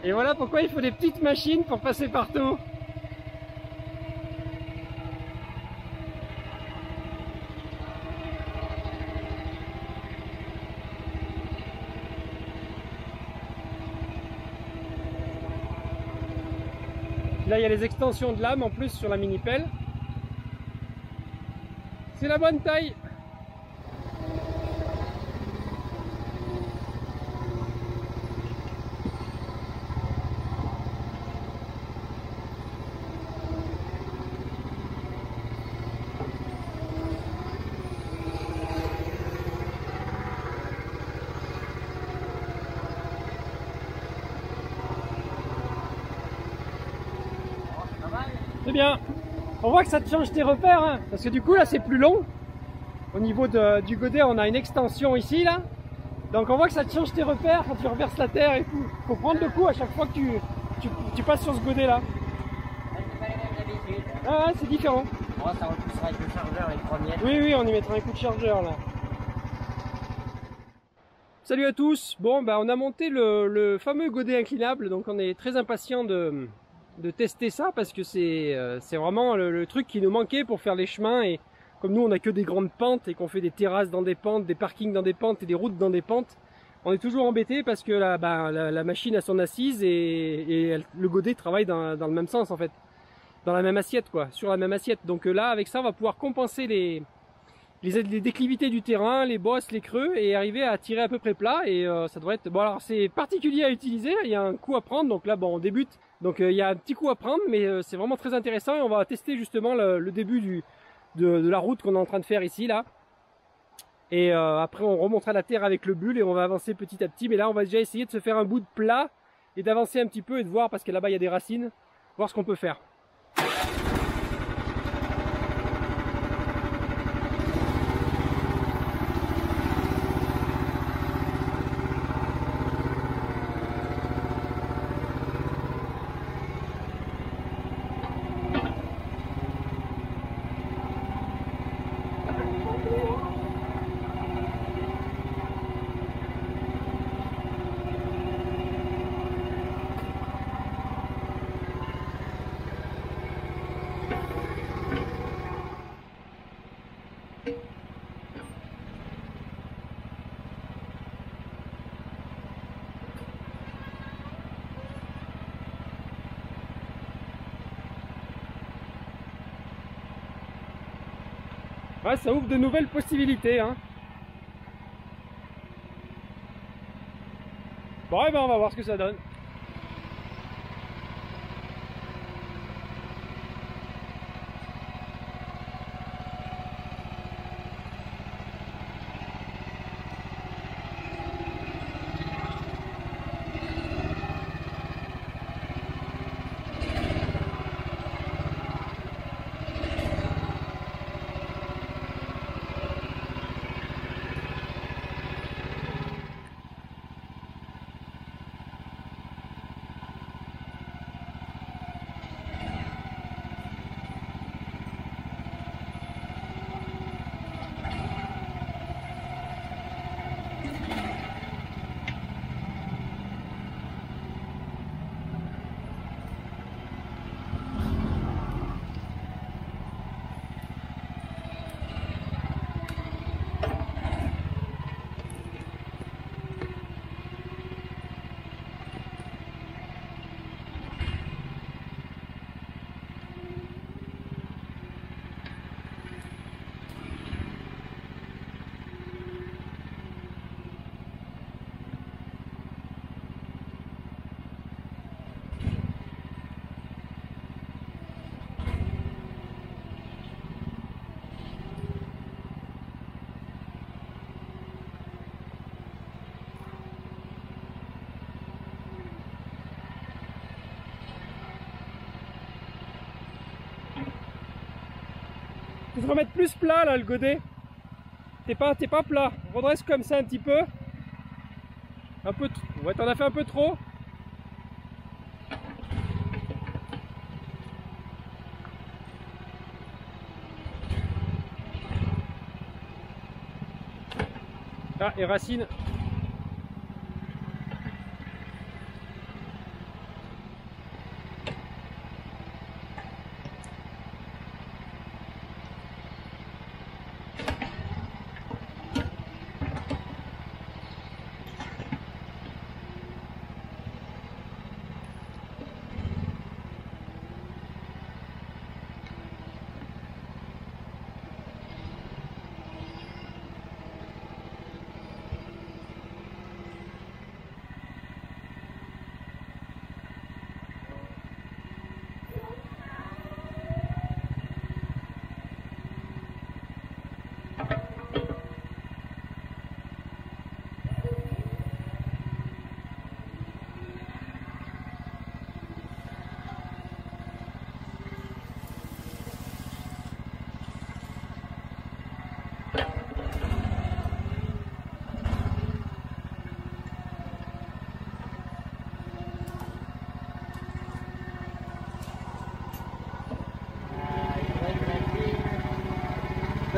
Et voilà pourquoi il faut des petites machines pour passer partout. Là, il y a les extensions de lame en plus sur la mini-pelle. C'est la bonne taille. C'est bien. On voit que ça te change tes repères, hein, parce que du coup là c'est plus long. Au niveau du godet, on a une extension ici là. Donc on voit que ça te change tes repères quand tu reverses la terre et tout. Faut prendre le coup à chaque fois que tu passes sur ce godet là. Ah ouais, c'est différent. Oh, ça repoussera avec le chargeur les premiers. Oui, oui, on y mettra un coup de chargeur là. Salut à tous. Bon, bah, on a monté le fameux godet inclinable, donc on est très impatient de tester ça parce que c'est vraiment le truc qui nous manquait pour faire les chemins. Et comme nous on a que des grandes pentes et qu'on fait des terrasses dans des pentes, des parkings dans des pentes et des routes dans des pentes, on est toujours embêté parce que la machine a son assise et le godet travaille dans le même sens en fait, dans la même assiette quoi, sur la même assiette. Donc là avec ça on va pouvoir compenser les déclivités du terrain, les bosses, les creux et arriver à tirer à peu près plat. Et ça devrait être bon. Alors c'est particulier à utiliser, il y a un coup à prendre, donc là bon on débute, donc il y a un petit coup à prendre, mais c'est vraiment très intéressant et on va tester justement le début de la route qu'on est en train de faire ici là. Et après on remontera la terre avec le bulle et on va avancer petit à petit, mais là on va déjà essayer de se faire un bout de plat et d'avancer un petit peu et de voir, parce que là-bas il y a des racines, voir ce qu'on peut faire. Ouais, ça ouvre de nouvelles possibilités, hein. Bon, et ben on va voir ce que ça donne. Il faut se remettre plus plat là le godet. T'es pas plat. Redresse comme ça un petit peu. Un peu. Ouais, t'en as fait un peu trop. Ah, et racine.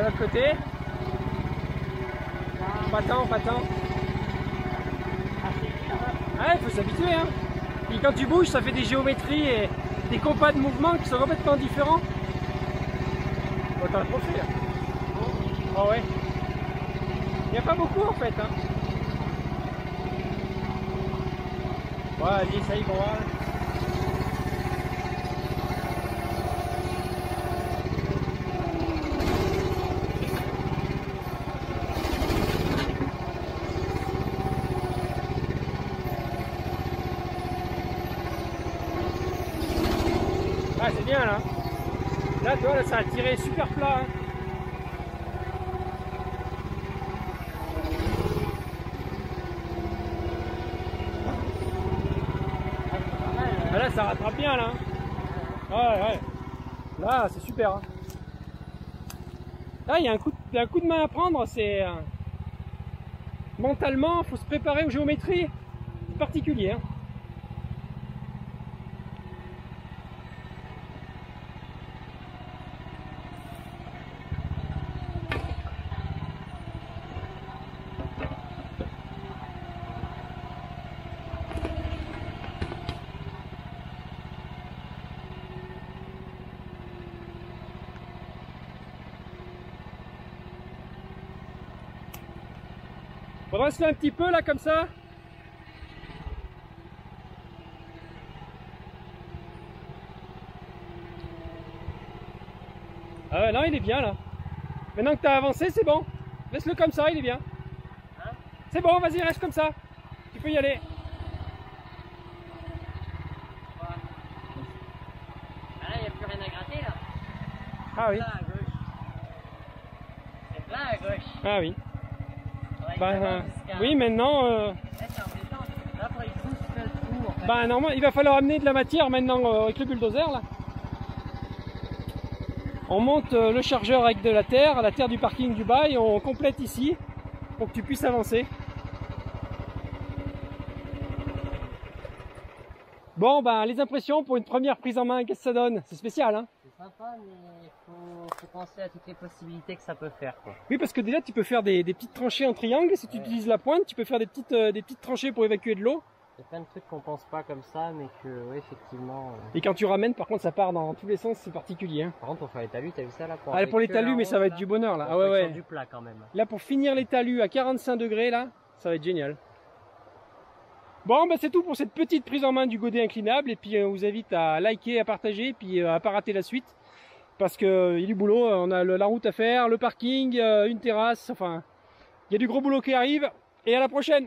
De l'autre côté. Pas tant, pas tant. Ouais, il faut s'habituer, hein. Puis quand tu bouges, ça fait des géométries et des compas de mouvement qui sont complètement différents. Oh, t'as trop fait, là. Oh ouais. Il n'y a pas beaucoup en fait, hein. Ouais, vas-y, essaye pour voir. Ah, c'est bien là. Là, tu vois, là, ça a tiré super plat. Hein. Ah, là, ça rattrape bien là. Ouais, ouais. Là, c'est super. Hein. Là, il y a un coup de main à prendre. C'est mentalement, il faut se préparer aux géométries. C'est particulier. Hein. Faudra se faire un petit peu là comme ça. Ah ouais, non, il est bien là. Maintenant que tu as avancé, c'est bon. Laisse-le comme ça, il est bien. Hein? C'est bon, vas-y, reste comme ça. Tu peux y aller. Ah là, il n'y a plus rien à gratter là. Ah oui. Là à gauche. C'est plein à gauche. Ah oui. Bah, oui, maintenant. Là, pour il pousse le trou en fait. Bah, normalement, il va falloir amener de la matière maintenant avec le bulldozer là. On monte le chargeur avec de la terre du parking du bail, on complète ici pour que tu puisses avancer. Bon, ben les impressions pour une première prise en main, qu'est-ce que ça donne? C'est spécial, hein? C'est sympa, mais faut penser à toutes les possibilités que ça peut faire, quoi. Oui, parce que déjà tu peux faire des petites tranchées en triangle, si tu utilises la pointe, tu peux faire des petites tranchées pour évacuer de l'eau. Il y a plein de trucs qu'on pense pas comme ça, mais que, oui, effectivement... Et quand tu ramènes, par contre, ça part dans tous les sens, c'est particulier. Hein. Par contre, pour faire les talus, t'as vu ça là pour, pour les talus, mais ça va être du bonheur là. Ah ouais, ouais. Du plat quand même. Là, pour finir les talus à 45 degrés, là, ça va être génial. Bon, ben c'est tout pour cette petite prise en main du godet inclinable. Et puis, on vous invite à liker, à partager, et puis à pas rater la suite. Parce qu'il y a du boulot, on a la route à faire, le parking, une terrasse, enfin, il y a du gros boulot qui arrive. Et à la prochaine!